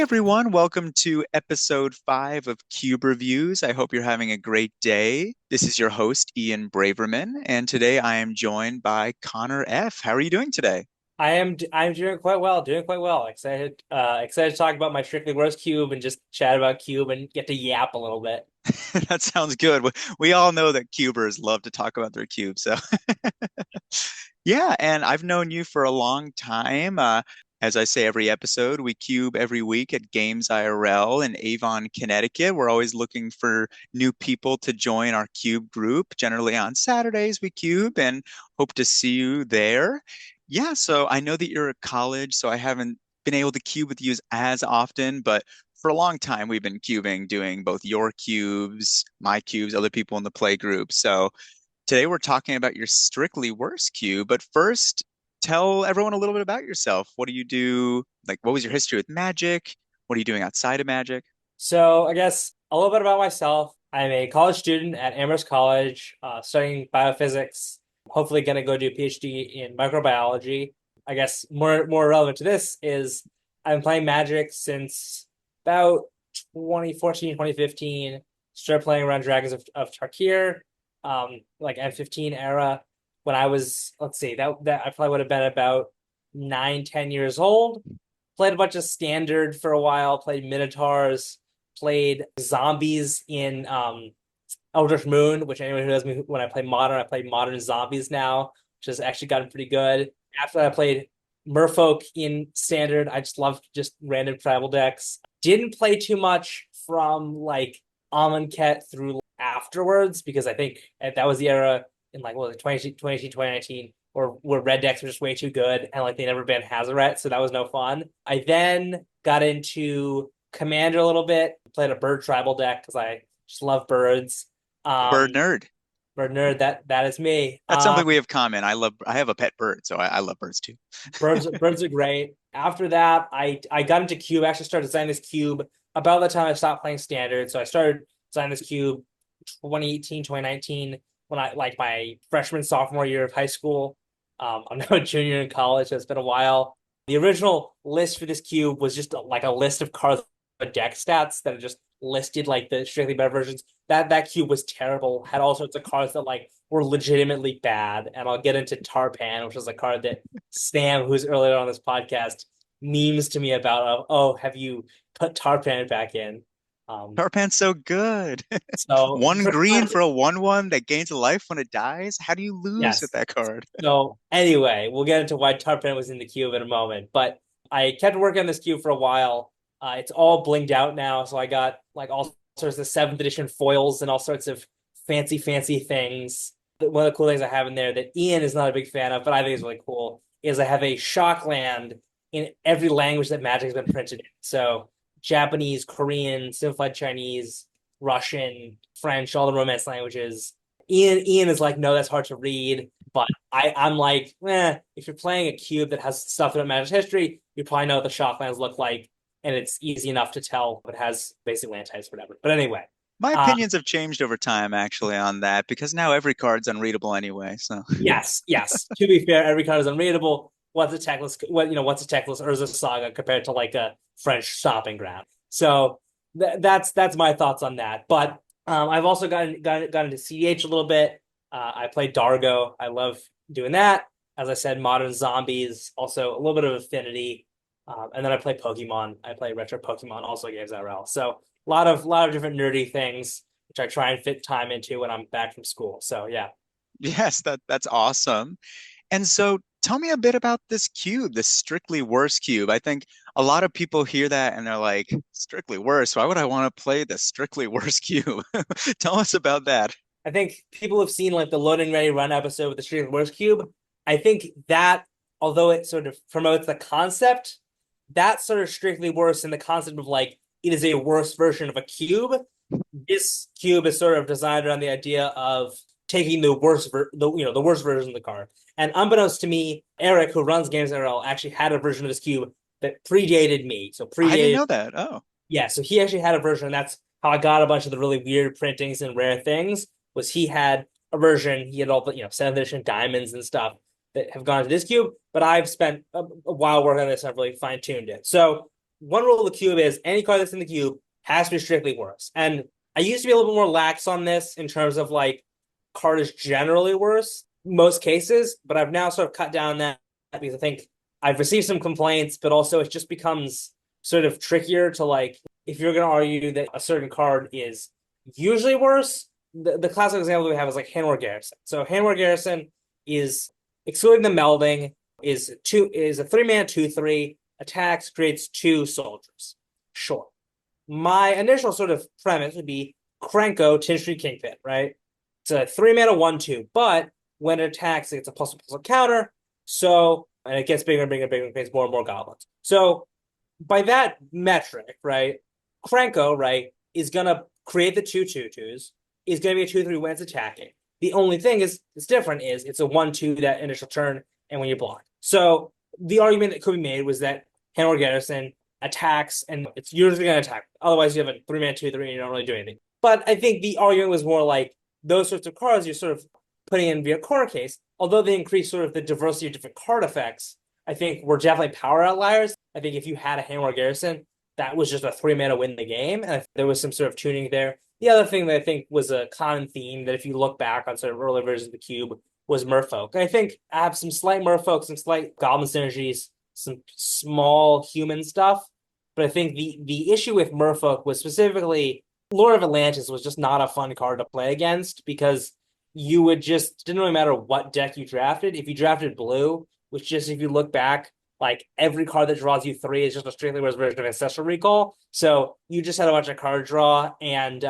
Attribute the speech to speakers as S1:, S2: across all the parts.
S1: everyone, welcome to episode 5 of Cuberviews. I hope you're having a great day. This is your host, Ian Braverman, and today I am joined by Connor F. How are you doing today?
S2: I'm doing quite well, Excited to talk about my Strictly Worst cube and just chat about cube and get to yap a little bit.
S1: That sounds good. We all know that cubers love to talk about their cubes, so yeah, and I've known you for a long time. As I say every episode, we cube every week at Games IRL in Avon, Connecticut. We're always looking for new people to join our cube group. Generally on Saturdays, we cube and hope to see you there. Yeah, so I know that you're at college, so I haven't been able to cube with you as often, but for a long time, we've been cubing, doing both your cubes, my cubes, other people in the play group. So today we're talking about your strictly worst cube, but first, tell everyone a little bit about yourself. What do you do? Like, what was your history with magic? What are you doing outside of magic?
S2: So I guess a little bit about myself. I'm a college student at Amherst College, studying biophysics. Hopefully, going to go do a PhD in microbiology. I guess more relevant to this is I've been playing Magic since about 2014, 2015. Started playing around Dragons of Tarkir, like M15 era. When I was, let's see, that I probably would have been about 9, 10 years old. Played a bunch of standard for a while, played Minotaurs, played zombies in Eldritch Moon, which anyone who knows me when I play modern zombies now, which has actually gotten pretty good. After that, I played Merfolk in standard. I just loved just random tribal decks. Didn't play too much from like Amonkhet through afterwards because I think that was the era in like what was it 2018, 2019 where red decks were just way too good and like they never banned Hazaret, so that was no fun. I then got into Commander a little bit, played a bird tribal deck because I just love birds.
S1: A bird
S2: Um,
S1: nerd.
S2: Bird nerd, that is me.
S1: That's something we have common. I have a pet bird, so I love birds too.
S2: Birds are great. After that, I got into cube. I actually started designing this cube about the time I stopped playing standard. So I started designing this cube 2018, 2019 when I like my freshman sophomore year of high school. I'm now a junior in college, so it's been a while. The original list for this cube was just like a list of cards deck stats that are just listed like the strictly better versions. That cube was terrible. Had all sorts of cards that like were legitimately bad. And I'll get into Tarpan, which is a card that Sam, who's earlier on this podcast, memes to me about. Oh, have you put Tarpan back in? Um,
S1: Tarpan's so good.
S2: so
S1: One green for a 1/1 that gains a life when it dies. How do you lose with
S2: yes.
S1: that card?
S2: So anyway, we'll get into why Tarpan was in the cube in a moment. But I kept working on this cube for a while. It's all blinged out now, so I got like all sorts of seventh edition foils and all sorts of fancy things. One of the cool things I have in there that Ian is not a big fan of, but I think is really cool, is I have a shock land in every language that Magic has been printed in. So Japanese, Korean, Simplified Chinese, Russian, French, all the Romance languages. Ian is like, no, that's hard to read. But I'm like, if you're playing a cube that has stuff about Magic's history, you probably know what the shocklands look like, and it's easy enough to tell if it has basic land types, whatever. But anyway,
S1: My
S2: uh,
S1: opinions have changed over time, actually, on that because now every card's unreadable anyway. So,
S2: yes. To be fair, every card is unreadable. What's a techless? What's a techless Urza Saga compared to like a French stomping ground? So that's my thoughts on that. But I've also gotten into CDH a little bit. I play Dargo. I love doing that. As I said, modern zombies, also a little bit of affinity. And then I play Pokemon. I play retro Pokemon, also games IRL. So a lot of different nerdy things, which I try and fit time into when I'm back from school. So yeah.
S1: yes, that's awesome. And so, tell me a bit about this cube, this strictly worse cube. I think a lot of people hear that and they're like, strictly worse. Why would I want to play the strictly worse cube? Tell us about that.
S2: I think people have seen like the loading ready run episode with the Street Wars Cube. I think that, although it sort of promotes the concept, that's sort of strictly worse in the concept of like it is a worse version of a cube. This cube is sort of designed around the idea of taking the the worst version of the card. And unbeknownst to me, Eric, who runs Games NRL, actually had a version of this cube that predated me. So
S1: I didn't
S2: predated,
S1: know that. Oh,
S2: yeah. So he actually had a version, and that's how I got a bunch of the really weird printings and rare things. Was he had a version? He had all the seventh edition diamonds and stuff that have gone to this cube. But I've spent a while working on this, and I've really fine tuned it. So one rule of the cube is any card that's in the cube has to be strictly worse. And I used to be a little bit more lax on this in terms of like card is generally worse most cases, but I've now sort of cut down that because I think I've received some complaints, but also it just becomes sort of trickier to like if you're going to argue that a certain card is usually worse. The classic example we have is like Handwar Garrison. So Handwar Garrison is excluding the melding is a 3-mana 2/3 attacks creates 2 soldiers. Sure. My initial sort of premise would be Krenko, Tinstry Kingpin, right? It's a 3-mana 1/2, but when it attacks, it's a plus counter. So, and it gets bigger and bigger and bigger and creates more and more goblins. So, by that metric, right, Krenko, right, is going to create the 2/2/2s, is going to be a 2/3 when it's attacking. The only thing is, it's different is it's a 1/2 that initial turn and when you block. So, the argument that could be made was that Handwar Garrison attacks and it's usually going to attack. Otherwise, you have a 3-mana 2/3 and you don't really do anything. But I think the argument was more like those sorts of cards you're sort of putting in via corner case, although they increase sort of the diversity of different card effects, I think were definitely power outliers. I think if you had a Handwar Garrison, that was just a 3-mana win the game. And there was some sort of tuning there. The other thing that I think was a common theme that if you look back on sort of early versions of the cube was Merfolk. And I think I have some slight Merfolk, some slight Goblin synergies, some small human stuff. But I think the issue with Merfolk was specifically Lord of Atlantis was just not a fun card to play against because you would just didn't really matter what deck you drafted. If you drafted blue, which just if you look back, like every card that draws you 3 is just a strictly worse version of Ancestral Recall. So you just had a bunch of card draw and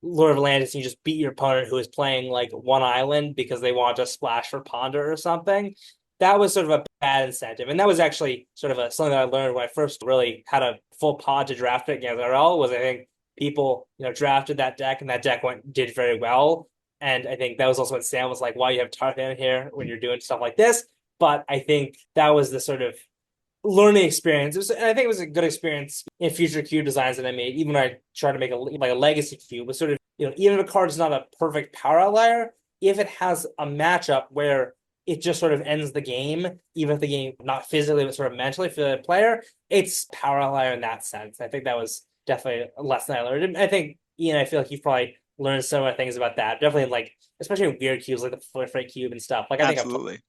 S2: Lord of Atlantis, and you just beat your opponent who is playing like one island because they want to splash for Ponder or something. That was sort of a bad incentive. And that was actually sort of something that I learned when I first really had a full pod to draft it against RL was I think people, drafted that deck and that deck did very well. And I think that was also when Sam was like, why you have Tarthan here when you're doing stuff like this. But I think that was the sort of learning experience. And I think it was a good experience in future cube designs that I made, even when I tried to make a legacy cube, was sort of, even if a card is not a perfect power outlier, if it has a matchup where it just sort of ends the game, even if the game, not physically, but sort of mentally for the player, it's power outlier in that sense. I think that was definitely a lesson I learned. And I think, Ian, I feel like you've probably learned similar things about that. Definitely like, especially in weird cubes like the Freight Cube and stuff. Like I think
S1: Absolutely.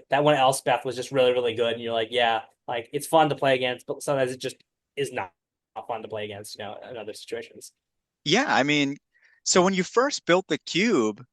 S2: that one Elspeth was just really, really good. And you're like, yeah, like it's fun to play against, but sometimes it just is not fun to play against, in other situations.
S1: Yeah, I mean, so when you first built the cube,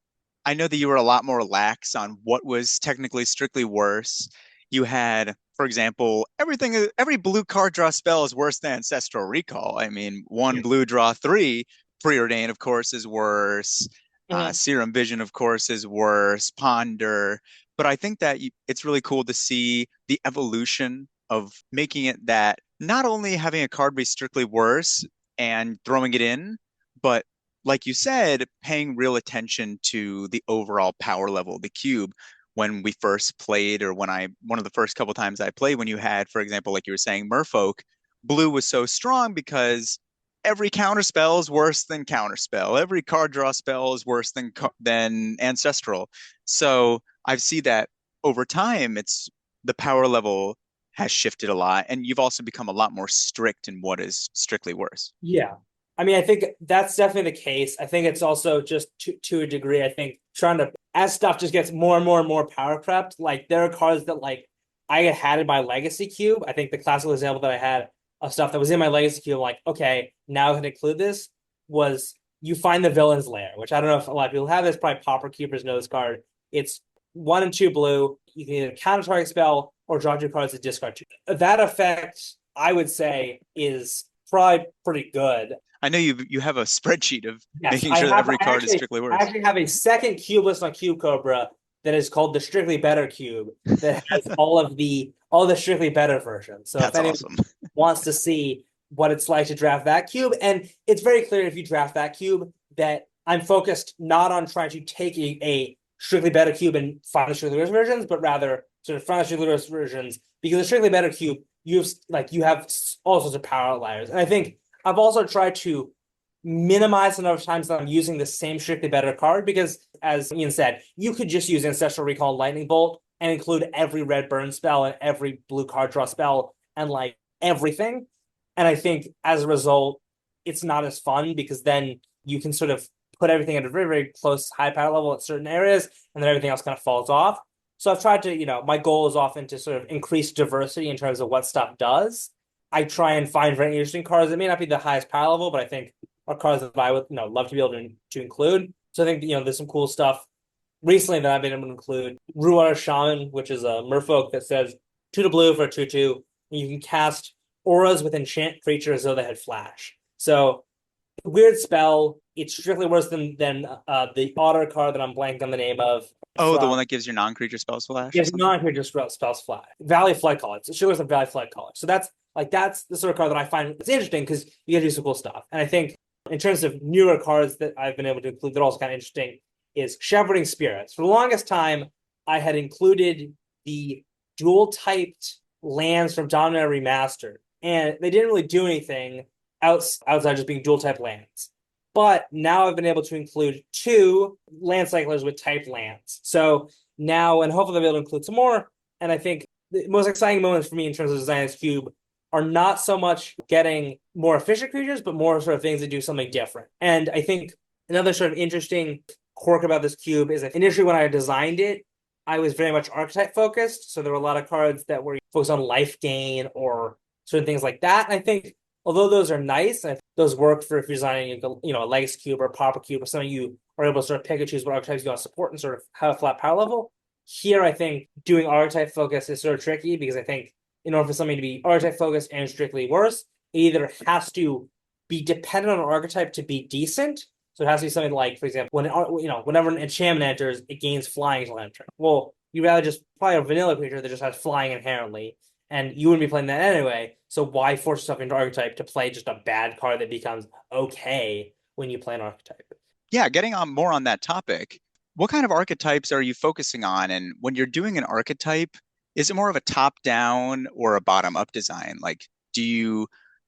S1: I know that you were a lot more lax on what was technically strictly worse. You had, for example, every blue card draw spell is worse than Ancestral Recall. I mean, one blue draw 3, Preordain, of course, is worse.
S2: Mm-hmm.
S1: Serum Vision, of course, is worse. Ponder. But I think that it's really cool to see the evolution of making it that not only having a card be strictly worse and throwing it in, but like you said, paying real attention to the overall power level of the cube when we first played, or one of the first couple times I played, when you had, for example, like you were saying, Merfolk, blue was so strong because every counter spell is worse than counter spell. Every card draw spell is worse than ancestral. So I've seen that over time, it's the power level has shifted a lot, and you've also become a lot more strict in what is strictly worse.
S2: Yeah. I mean, I think that's definitely the case. I think it's also just to a degree, I think trying to, as stuff just gets more and more and more power crept, like there are cards that like I had in my legacy cube. I think the classical example that I had of stuff that was in my legacy cube, like, okay, now I can include this, was you find the villain's lair, which I don't know if a lot of people have this, probably Pauper Keepers know this card. It's 1 and 2 blue. You can either counter target spell or draw 2 cards to discard 2. That effect, I would say, is probably pretty good.
S1: I know you have a spreadsheet of
S2: Yes,
S1: making sure that every card is strictly
S2: I
S1: worse.
S2: actually have a second cube list on Cube Cobra that is called the Strictly Better Cube that has all the Strictly Better versions. So if
S1: That's
S2: anyone
S1: awesome.
S2: wants to see what it's like to draft that cube, and it's very clear if you draft that cube that I'm focused not on trying to take a Strictly Better cube and find the Strictly Worse versions, but rather sort of find the Strictly Worse versions because the Strictly Better cube you have all sorts of power outliers, and I think I've also tried to minimize the number of times that I'm using the same strictly better card because, as Ian said, you could just use Ancestral Recall and Lightning Bolt and include every red burn spell and every blue card draw spell and like everything. And I think as a result, it's not as fun because then you can sort of put everything at a very, very close high power level at certain areas, and then everything else kind of falls off. So I've tried to, my goal is often to sort of increase diversity in terms of what stuff does. I try and find very interesting cards. It may not be the highest power level, but I think are cards that I would, love to be able to include. So I think, there's some cool stuff recently that I've been able to include. Ruar Shaman, which is a merfolk that says 2 to blue for a 2/2. And you can cast auras with enchant creatures as though they had flash. So weird spell. It's strictly worse than the otter card that I'm blanking on the name of
S1: Oh, the
S2: from.
S1: one that gives your non-creature spells flash or
S2: It's
S1: something?
S2: not here just spells fly. Valley Flood College. It shows some Valley Flood College. So that's the sort of card that I find it's interesting because you get to do some cool stuff. And I think in terms of newer cards that I've been able to include that are also kind of interesting is Shepherding Spirits. For the longest time, I had included the dual typed lands from Dominator Remastered, and they didn't really do anything outside just being dual type lands. But now I've been able to include two land cyclers with typed lands. So now, and hopefully I'll be able to include some more. And I think the most exciting moments for me in terms of designing this cube are not so much getting more efficient creatures, but more sort of things that do something different. And I think another sort of interesting quirk about this cube is that initially when I designed it, I was very much archetype focused. So there were a lot of cards that were focused on life gain or certain things like that. And I think although those are nice, and those work for if you're designing a legacy cube or a pauper cube or something, you are able to sort of pick and choose what archetypes you want to support and sort of have a flat power level. Here, I think doing archetype focus is sort of tricky because I think in order for something to be archetype focused and strictly worse, it either has to be dependent on an archetype to be decent. So it has to be something like, for example, whenever an enchantment enters, it gains flying until end turn. Well, you rather just play a vanilla creature that just has flying inherently, and you wouldn't be playing that anyway. So why force yourself into archetype to play just a bad card that becomes okay when you play an archetype?
S1: Yeah, getting on more on that topic, what kind of archetypes are you focusing on? And when you're doing an archetype, is it more of a top-down or a bottom-up design? Like, do you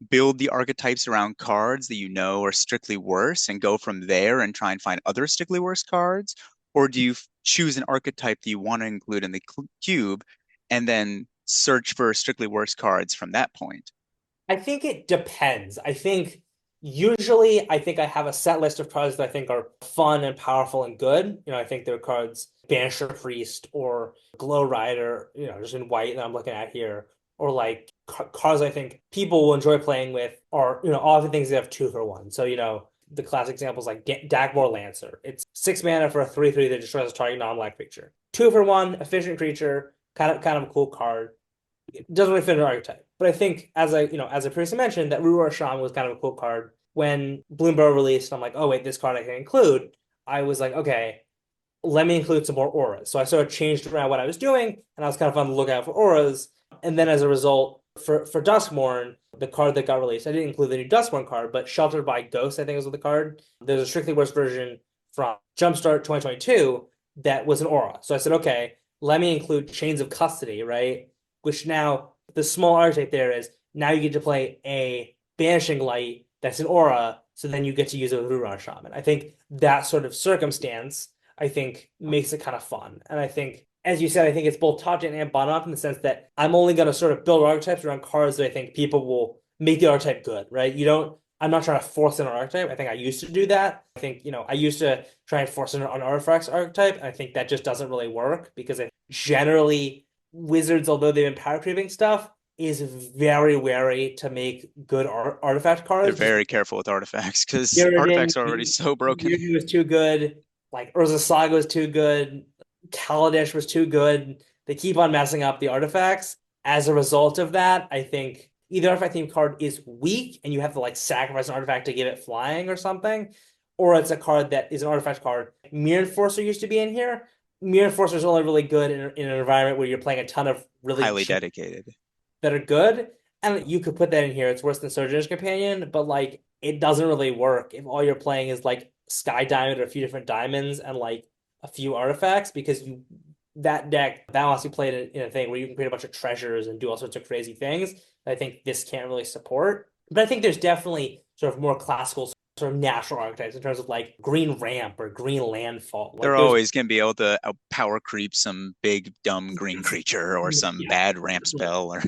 S1: build the archetypes around cards that you know are strictly worse and go from there and try and find other strictly worse cards? Or do you choose an archetype that you want to include in the cube and then search for strictly worse cards from that point?
S2: I think it depends. I think usually I think I have a set list of cards that I think are fun and powerful and good. I think there are cards Banisher Priest or Glow Rider, just in white that I'm looking at here, or like cards I think people will enjoy playing with are, often things that have 2 for 1. So, the classic examples like Dagmor Lancer. It's 6 mana for a 3/3 that destroys a target non-black creature. 2 for 1, efficient creature, kind of a cool card. It doesn't really fit an archetype. But I think as I previously mentioned, that Ruar Shaman was kind of a cool card. When Bloomburrow released, I'm like, oh wait, this card I can include. I was like, okay, let me include some more auras. So I sort of changed around what I was doing, and I was kind of on the lookout for auras. And then as a result, for Duskmourn, the card that got released, I didn't include the new Duskmourn card, but Sheltered by Ghost, I think was the card. There's a strictly worse version from Jumpstart 2022 that was an aura. So I said, okay, let me include Chains of Custody, right? Which now the small archetype there is now you get to play a Banishing Light that's an aura, so then you get to use it with Ruran Shaman. I think that sort of circumstance, I think, makes it kind of fun. And I think, as you said, I think it's both top down and bottom up in the sense that I'm only going to sort of build archetypes around cards that I think people will make the archetype good, right? I'm not trying to force in an archetype. I think I used to do that. I think, I used to try and force in an artifacts archetype. And I think that just doesn't really work because generally Wizards, although they've been power creeping stuff, is very wary to make good artifact
S1: They're
S2: cards. Just
S1: very careful with artifacts because
S2: Mirrodin,
S1: artifacts are already so broken.
S2: Mirrodin was too good. Like Urza Saga was too good. Kaladesh was too good. They keep on messing up the artifacts. As a result of that, I think either artifact theme card is weak and you have to like sacrifice an artifact to give it flying or something, or it's a card that is an artifact card. Mirror Enforcer used to be in here. Mirror Enforcer is only really good in an environment where you're playing a ton of really
S1: Highly
S2: cheap
S1: dedicated.
S2: that are good. And you could put that in here. It's worse than Sojourner's Companion, but like it doesn't really work if all you're playing is like Sky Diamond or a few different diamonds and like a few artifacts because that deck that wants to play it in a thing where you can create a bunch of treasures and do all sorts of crazy things. I think this can't really support. But I think there's definitely sort of more classical sort of natural archetypes in terms of like green ramp or green landfall.
S1: They're
S2: Like there's
S1: always going to be able to power creep some big dumb green creature or some
S2: yeah.
S1: bad ramp spell or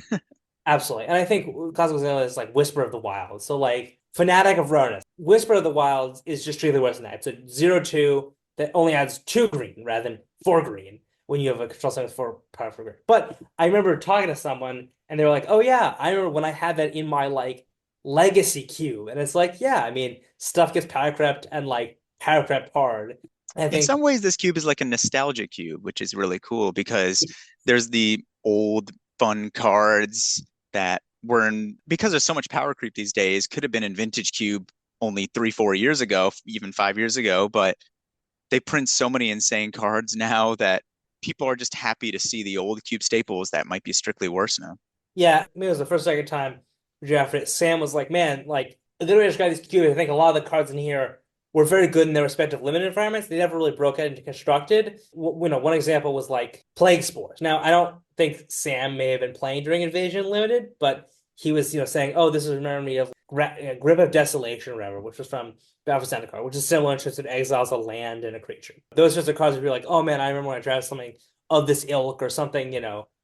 S2: Absolutely. And I think Classical Vanilla is like Whisper of the Wild. So like Fanatic of Ronas. Whisper of the Wilds is just strictly worse than that. It's a 0/2 that only adds 2 green rather than 4 green when you have a control set with 4 power for green. But I remember talking to someone and they were like, oh yeah, I remember when I had that in my like legacy cube. And it's like, yeah, I mean, stuff gets power crept and like power crept hard. I
S1: In
S2: think
S1: some ways, this cube is like a nostalgia cube, which is really cool because there's the old fun cards that were in, because there's so much power creep these days, could have been in Vintage Cube only 3, 4 years ago, even 5 years ago, but they print so many insane cards now that people are just happy to see the old cube staples that might be strictly worse now.
S2: yeah, I mean, it was the first second time we drafted it. Sam was like, "Man, like the way I described these cubes, I think a lot of the cards in here were very good in their respective limited environments. They never really broke out into constructed. One example was like Plague Spores. Now, I don't think Sam may have been playing during Invasion Limited, but he was, saying, "Oh, this is reminding me of Grip of Desolation, or whatever," which was from Battle for Zendikar, which is similar in terms of exiles a land and a creature. Those sorts of cards would be like, "Oh man, I remember when I drafted something of this ilk or something,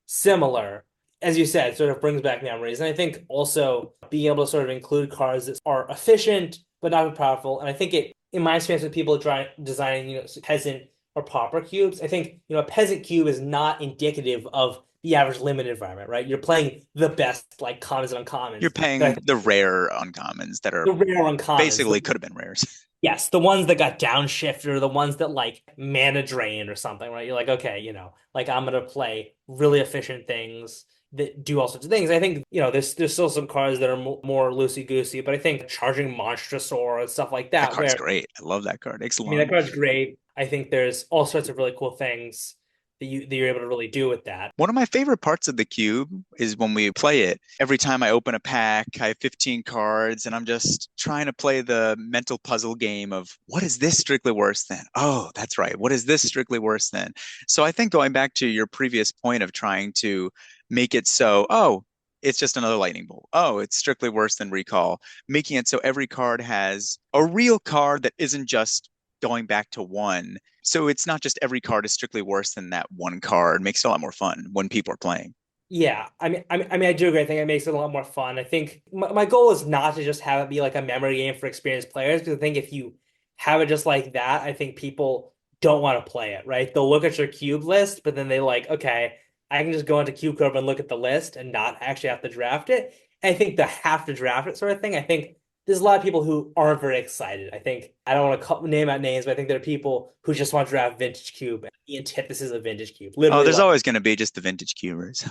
S2: similar." As you said, sort of brings back memories. And I think also being able to sort of include cards that are efficient but not powerful. And I think it, in my experience with people designing, peasant or pauper cubes, I think, a peasant cube is not indicative of the average limited environment, right? You're playing the best like commons and
S1: You're
S2: uncommons. But I
S1: paying
S2: think
S1: the rare uncommons that are
S2: the rare uncommons,
S1: basically could have been rares.
S2: yes, the ones that got downshifted or the ones that like mana drain or something, right? You're like, okay, like I'm gonna play really efficient things that do all sorts of things. I think, there's still some cards that are more loosey goosey, but I think charging Monstrosaur and stuff like
S1: That
S2: that,
S1: card's
S2: where
S1: great. I love that card.
S2: I mean that
S1: Ixalan.
S2: card's great. I think there's all sorts of really cool things that you're able to really do with that.
S1: One of my favorite parts of the cube is when we play it. Every time I open a pack, I have 15 cards, and I'm just trying to play the mental puzzle game of what is this strictly worse than? Oh, that's right. What is this strictly worse than? So I think going back to your previous point of trying to make it so, oh, it's just another lightning bolt. Oh, it's strictly worse than recall. Making it so every card has a real card that isn't just going back to one, so it's not just every card is strictly worse than that one card. It makes it a lot more fun when people are playing.
S2: Yeah, I mean, I do agree. I think it makes it a lot more fun. I think my goal is not to just have it be like a memory game for experienced players, because I think if you have it just like that, I think people don't want to play it, right? They'll look at your cube list, but then they like, okay, I can just go into Cube Cove and look at the list and not actually have to draft it. And I think the have to draft it sort of thing, I think there's a lot of people who aren't very excited. I think I don't want to name out names, but I think there are people who just want to draft Vintage Cube, the antithesis of Vintage Cube,
S1: Oh,
S2: literally
S1: there's
S2: like.
S1: always going to be just the vintage cubers,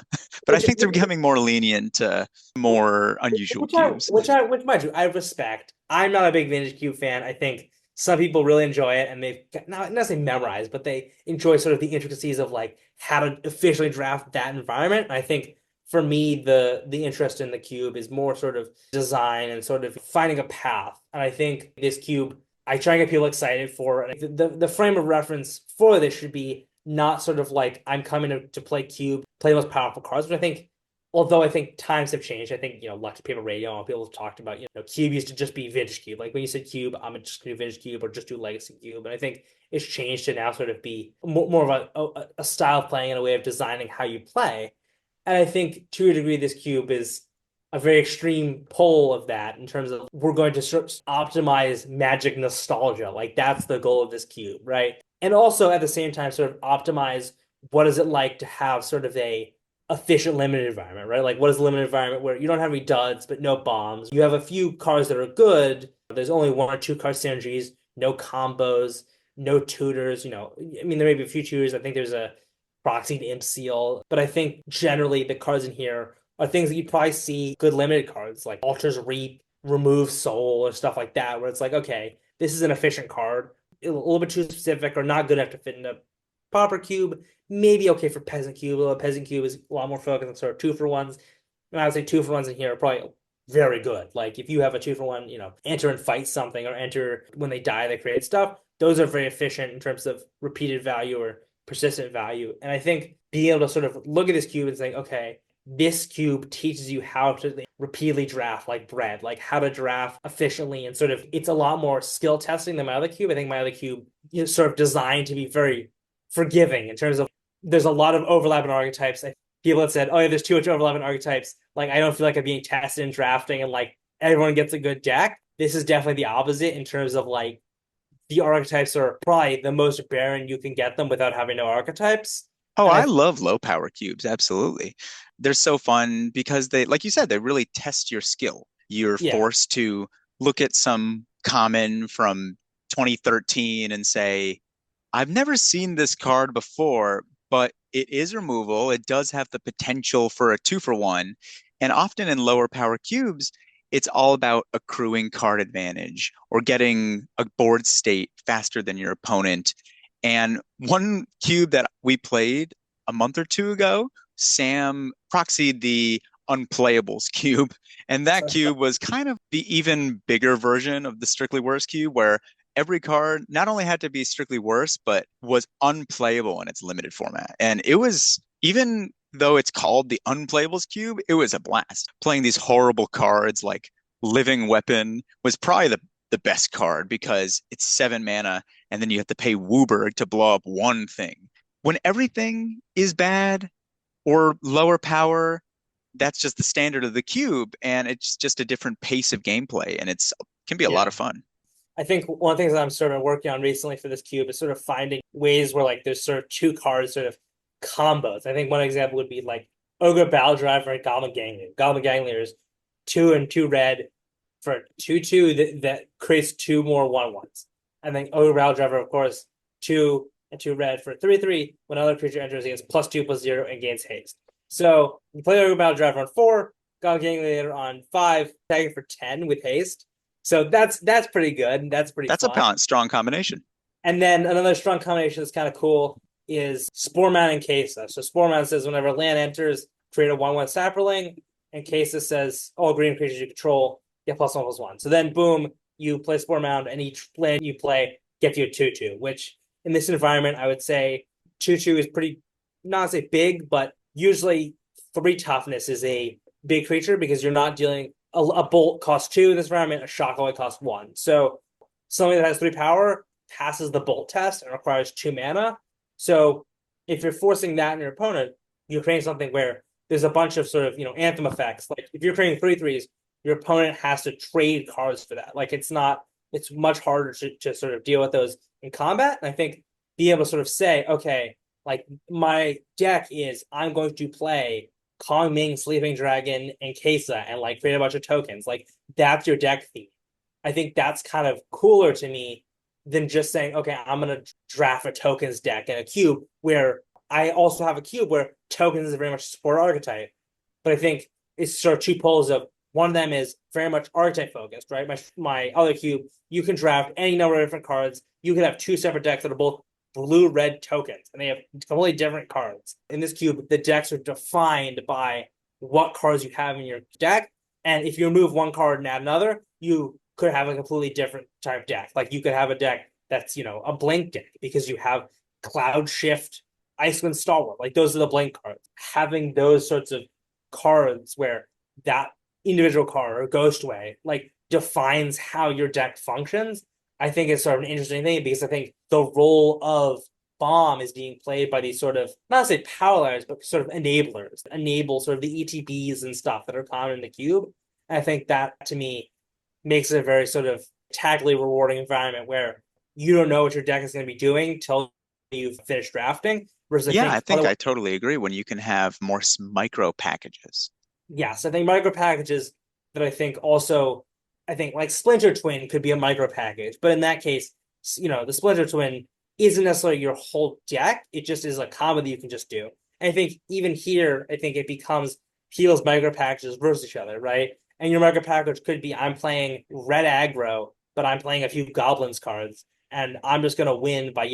S1: but I
S2: Which,
S1: think they're becoming more lenient to more unusual cubes.
S2: which mind you, I respect. I'm not a big Vintage Cube fan. I think some people really enjoy it, and they've not say memorize, but they enjoy sort of the intricacies of like how to officially draft that environment. And I think for me, the interest in the cube is more sort of design and sort of finding a path. And I think this cube, I try and get people excited for. And the frame of reference for this should be not sort of like I'm coming to play cube, play the most powerful cards, but I think although I think times have changed, I think, Lux Paper Radio and people have talked about, Cube used to just be Vintage Cube. Like when you said Cube, I'm just gonna do Vintage Cube or just do Legacy Cube. And I think it's changed to now sort of be more of a style of playing and a way of designing how you play. And I think to a degree, this cube is a very extreme pole of that in terms of we're going to sort of optimize magic nostalgia. Like that's the goal of this cube, right? And also at the same time, sort of optimize what is it like to have sort of a efficient limited environment, right? Like what is a limited environment where you don't have any duds, but no bombs. You have a few cards that are good. There's only one or two card synergies, no combos, no tutors, I mean, there may be a few tutors. I think there's a proxied imp seal, but I think generally the cards in here are things that you'd probably see good limited cards like Altars Reap, Remove Soul, or stuff like that, where it's like, okay, this is an efficient card, a little bit too specific or not good enough to fit in a Pauper Cube, maybe okay for Peasant Cube, although Peasant Cube is a lot more focused on sort of 2-for-1s. And I would say 2-for-1s in here are probably very good. Like if you have a 2-for-1, enter and fight something or enter when they die, they create stuff. Those are very efficient in terms of repeated value or persistent value. And I think being able to sort of look at this cube and say, okay, this cube teaches you how to repeatedly draft like bread, like how to draft efficiently, and sort of it's a lot more skill testing than my other cube. I think my other cube is sort of designed to be very forgiving in terms of there's a lot of overlap in archetypes. people had said, "Oh, yeah, there's too much overlap in archetypes. Like, I don't feel like I'm being tested in drafting, and like everyone gets a good deck." This is definitely the opposite in terms of like the archetypes are probably the most barren you can get them without having no archetypes.
S1: Oh,
S2: And
S1: I
S2: I
S1: love low power cubes. Absolutely. They're so fun because they, like you said, they really test your skill. You're
S2: yeah,
S1: forced to look at some common from 2013 and say, I've never seen this card before, but it is removal. It does have the potential for a two for one. And often in lower power cubes, it's all about accruing card advantage or getting a board state faster than your opponent. And one cube that we played a month or two ago, Sam proxied the unplayables cube. And that
S2: so,
S1: cube was kind of the even bigger version of the strictly worse cube, where every card not only had to be strictly worse, but was unplayable in its limited format. And it was, even though it's called the unplayables cube, it was a blast. Playing these horrible cards like Living Weapon was probably the best card because it's 7 mana and then you have to pay Wooburg to blow up one thing. When everything is bad or lower power, that's just the standard of the cube, and it's just a different pace of gameplay, and it's can be a lot
S2: yeah.
S1: of fun.
S2: I think one of the things that I'm sort of working on recently for this cube is sort of finding ways where like there's sort of two cards sort of combos. I think one example would be like Ogre Battle Driver and Goblin Ganglia. Goblin Ganglia is 2 and 2 red for 2/2 that creates two more 1/1s. And then Ogre Battle Driver, of course, 2 and 2 red for 3/3 when another creature enters against +2/+0 and gains haste. So you play Ogre Battle Driver on 4, Goblin Ganglia on 5, tagging for 10 with haste. So that's pretty good. That's pretty
S1: That's a
S2: fun.
S1: strong combination.
S2: And then another strong combination that's kind of cool is Sporeman and Kesa. So Sporeman says whenever land enters, create a 1/1 sapperling, and Kesa says all green creatures you control get +1/+1. So then boom, you play Sporeman, and each land you play gets you a 2/2, which in this environment I would say 2/2 is pretty, not say big, but usually 3 toughness is a big creature because you're not dealing a bolt costs 2 in this environment, a shock only costs 1. So something that has 3 power passes the bolt test and requires 2 mana. So if you're forcing that in your opponent, you're creating something where there's a bunch of sort of anthem effects. Like if you're creating 3/3s, your opponent has to trade cards for that. Like it's much harder to sort of deal with those in combat. And I think being able to sort of say, okay, like my deck is I'm going to play Kong Ming, Sleeping Dragon, and Kesa, and like create a bunch of tokens. Like that's your deck theme. I think that's kind of cooler to me than just saying, okay, I'm gonna draft a tokens deck in a cube where I also have a cube where tokens is very much support archetype. But I think it's sort of two poles of one of them is very much archetype focused, right? My other cube, you can draft any number of different cards. You can have two separate decks that are both blue red tokens, and they have completely different cards. In this cube, the decks are defined by what cards you have in your deck. And if you remove one card and add another, you could have a completely different type deck. Like you could have a deck that's, a blink deck because you have Cloud Shift, Icewind Stalwart. Like those are the blink cards. Having those sorts of cards where that individual card or Ghostway like defines how your deck functions, I think is sort of an interesting thing because I think the role of bomb is being played by these sort of not to say power but sort of enablers, enable sort of the ETBs and stuff that are common in the cube. And I think that to me makes it a very sort of tactically rewarding environment where you don't know what your deck is going to be doing till you've finished drafting. Whereas I
S1: Yeah, I
S2: think
S1: think
S2: otherwise,
S1: I totally agree when you can have more micro packages.
S2: yes, I think micro packages that I think like Splinter Twin could be a micro package, but in that case, the Splinter Twin isn't necessarily your whole deck. It just is a combo that you can just do. And I think even here, I think it becomes people's micro packages versus each other, right? And your micro package could be I'm playing red aggro, but I'm playing a few goblins cards, and I'm just gonna win by,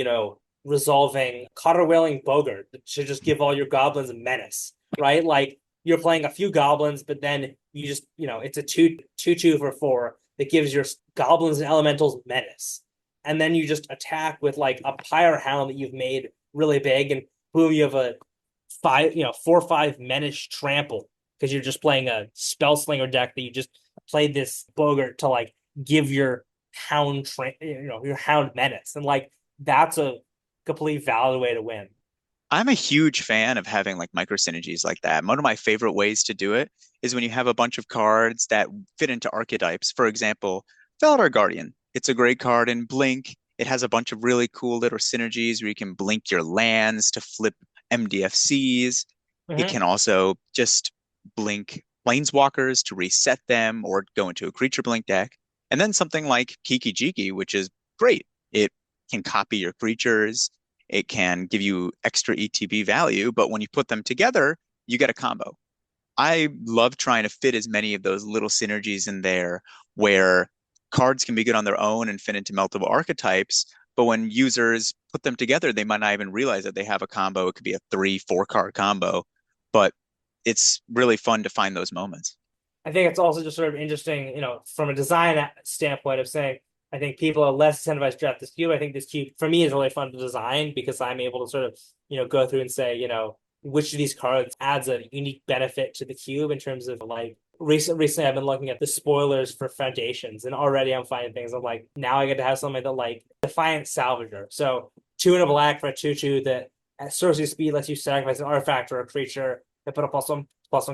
S2: resolving Cotterwailing Bogart to just give all your goblins a menace, right? Like you're playing a few goblins, but then you just, it's a 2/2 for 4 that gives your goblins and elementals menace. And then you just attack with like a Pyre Hound that you've made really big, and boom, you have a 4/5 menace trample because you're just playing a spell slinger deck that you just played this Bogart to like give your your hound menace. And like that's a complete valid way to win.
S1: I'm a huge fan of having like micro synergies like that. One of my favorite ways to do it is when you have a bunch of cards that fit into archetypes. For example, Felidar Guardian. It's a great card in Blink. It has a bunch of really cool little synergies where you can blink your lands to flip MDFCs. It
S2: Hmm.
S1: can also just blink planeswalkers to reset them or go into a creature blink deck. And then something like Kiki Jiki, which is great. It can copy your creatures. It can give you extra ETB value, but when you put them together, you get a combo. I love trying to fit as many of those little synergies in there where cards can be good on their own and fit into multiple archetypes. But when users put them together, they might not even realize that they have a combo. It could be a 3, 4 card combo, but it's really fun to find those moments.
S2: I think it's also just sort of interesting, from a design standpoint of saying, I think people are less incentivized to draft this cube. I think this cube for me is really fun to design because I'm able to sort of, go through and say, which of these cards adds a unique benefit to the cube in terms of like recently I've been looking at the spoilers for foundations and already I'm finding things. I'm like, now I get to have something that like Defiant Salvager. So two and a black for a 2/2 that at sorcery speed lets you sacrifice an artifact or a creature and put a plus one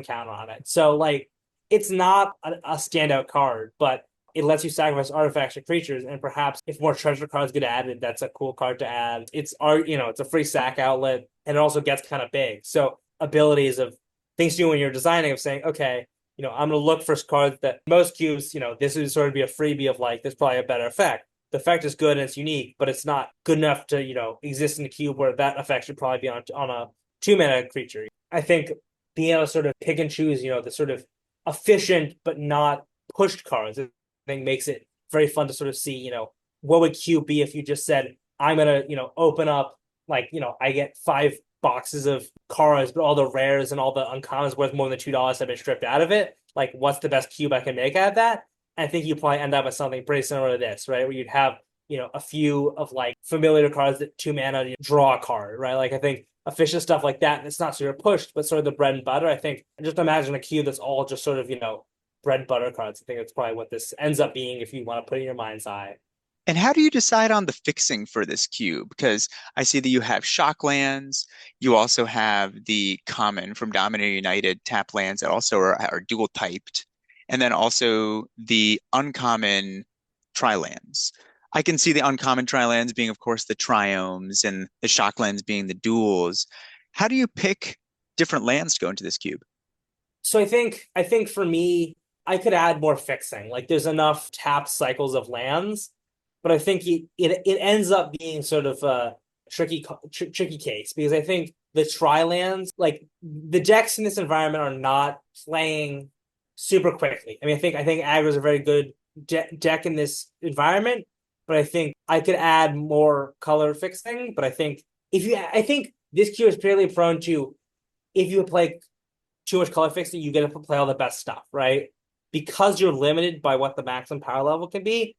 S2: counter on it. So like it's not a standout card, but it lets you sacrifice artifacts or creatures, and perhaps if more treasure cards get added, that's a cool card to add. It's a free sack outlet, and it also gets kind of big. So abilities of things to do when you're designing of saying, okay, I'm gonna look for cards that most cubes, this would sort of be a freebie of like, there's probably a better effect. The effect is good and it's unique, but it's not good enough to, exist in a cube where that effect should probably be on a 2 mana creature. I think being able to sort of pick and choose, the sort of efficient but not pushed cards, I think makes it very fun to sort of see, what would Q be if you just said, I'm gonna, open up like, I get 5 boxes of cards, but all the rares and all the uncommons worth more than $2 have been stripped out of it. Like, what's the best cube I can make out of that? And I think you probably end up with something pretty similar to this, right? Where you'd have, a few of like familiar cards that 2 mana draw a card, right? Like I think efficient stuff like that. And it's not sort of pushed, but sort of the bread and butter. I think just imagine a queue that's all just sort of, bread and butter cards. I think that's probably what this ends up being if you want to put it in your mind's eye.
S1: And how do you decide on the fixing for this cube? Because I see that you have shock lands. You also have the common from Dominator United tap lands that also are dual typed. And then also the uncommon tri-lands. I can see the uncommon tri-lands being, of course, the triomes and the shock lands being the duals. How do you pick different lands to go into this cube?
S2: So I think for me, I could add more fixing. Like there's enough tap cycles of lands, but I think it ends up being sort of a tricky case because I think the tri lands, like the decks in this environment, are not playing super quickly. I mean, I think aggro is a very good deck in this environment, but I think I could add more color fixing. But I think this queue is fairly prone to if you play too much color fixing, you get to play all the best stuff, right? Because you're limited by what the maximum power level can be,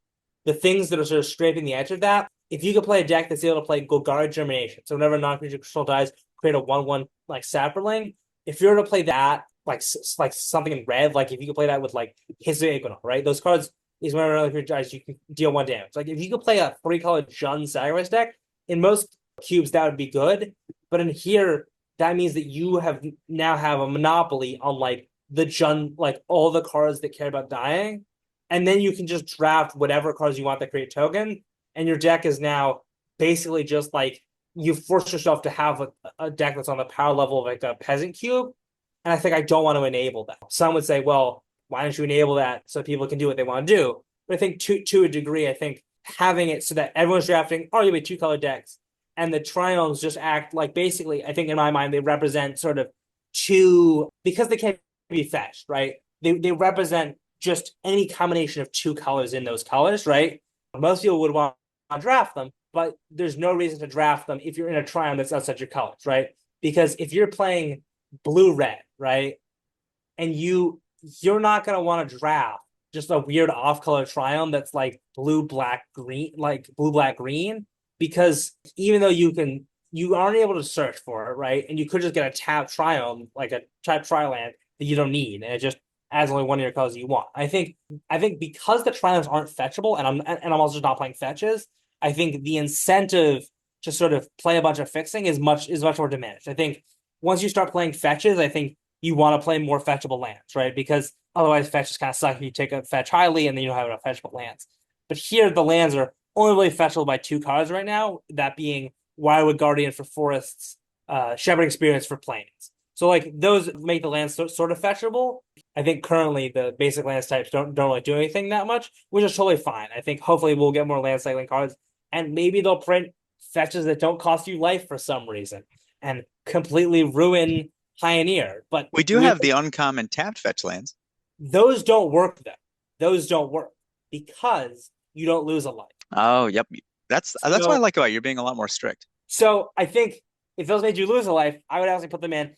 S2: the things that are sort of scraping the edge of that, if you could play a deck that's able to play Golgari Germination, so whenever non-creature control dies, create a 1/1 like Sapperling. If you're to play that, like something in red, like if you could play that with like His Equinol, right? Those cards is whenever another creature dies, you can deal 1 damage. Like if you could play a 3-color Jund Sacrifice deck, in most cubes that would be good. But in here, that means that you have a monopoly on like the Jun, like all the cards that care about dying, and then you can just draft whatever cards you want that create token, and your deck is now basically just like you force yourself to have a deck that's on the power level of like a peasant cube, and I think I don't want to enable that. Some would say, well, why don't you enable that so people can do what they want to do? But I think to a degree, I think having it so that everyone's drafting arguably 2-color decks and the triomes just act like basically, I think in my mind, they represent sort of two, because they can't be fetched, right? They represent just any combination of 2 colors in those colors, right? Most people would want to draft them, but there's no reason to draft them if you're in a triumph that's outside your colors, right? Because if you're playing blue red, right, and you're not gonna want to draft just a weird off-color triumph that's like blue black green, like blue black green, because even though you aren't able to search for it, right? And you could just get a tap triumph, like a tap tri-land that you don't need, and it just adds only one of your colors you want. I think because the triumphs aren't fetchable, and I'm also just not playing fetches. I think the incentive to sort of play a bunch of fixing is much more diminished. I think once you start playing fetches, I think you want to play more fetchable lands, right? Because otherwise fetches kind of suck if you take a fetch highly and then you don't have enough fetchable lands. But here the lands are only really fetchable by two cards right now, that being Wirewood Guardian for forests, Shepherd Experience for plains. So like those make the lands sort of fetchable. I think currently the basic lands types don't really do anything that much, which is totally fine. I think hopefully we'll get more land cycling cards, and maybe they'll print fetches that don't cost you life for some reason and completely ruin Pioneer. But
S1: We do have the uncommon tapped fetch lands.
S2: those don't work though. Those don't work because you don't lose a life.
S1: Oh, yep. That's what I
S2: So
S1: like about you. You're being a lot more strict.
S2: So I think if those made you lose a life, I would actually put them in.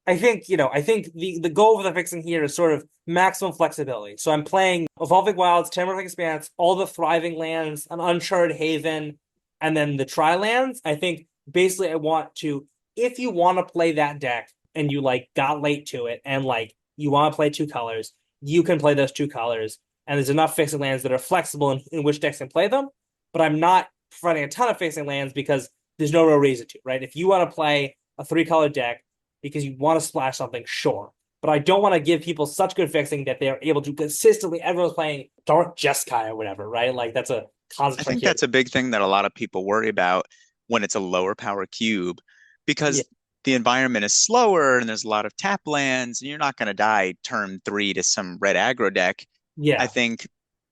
S2: I think the goal for the fixing here is sort of maximum flexibility. So I'm playing Evolving Wilds, Tamarack Expanse, all the Thriving Lands, an Uncharted Haven, and then the Tri Lands. I think basically I want to, if you want to play that deck and you like got late to it and like you want to play two colors, you can play those two colors. And there's enough fixing lands that are flexible in which decks can play them. But I'm not providing a ton of fixing lands because there's no real reason to, right? If you want to play a three-color deck because you want to splash something, sure. But I don't want to give people such good fixing that they're able to consistently, everyone's playing Dark Jeskai or whatever, right? Like that's a
S1: I
S2: constant
S1: think
S2: here.
S1: that's a big thing that a lot of people worry about when it's a lower power cube
S2: Yeah.
S1: because the environment is slower and there's a lot of tap lands and you're not going to die turn three to some red aggro deck. I
S2: Yeah.
S1: think,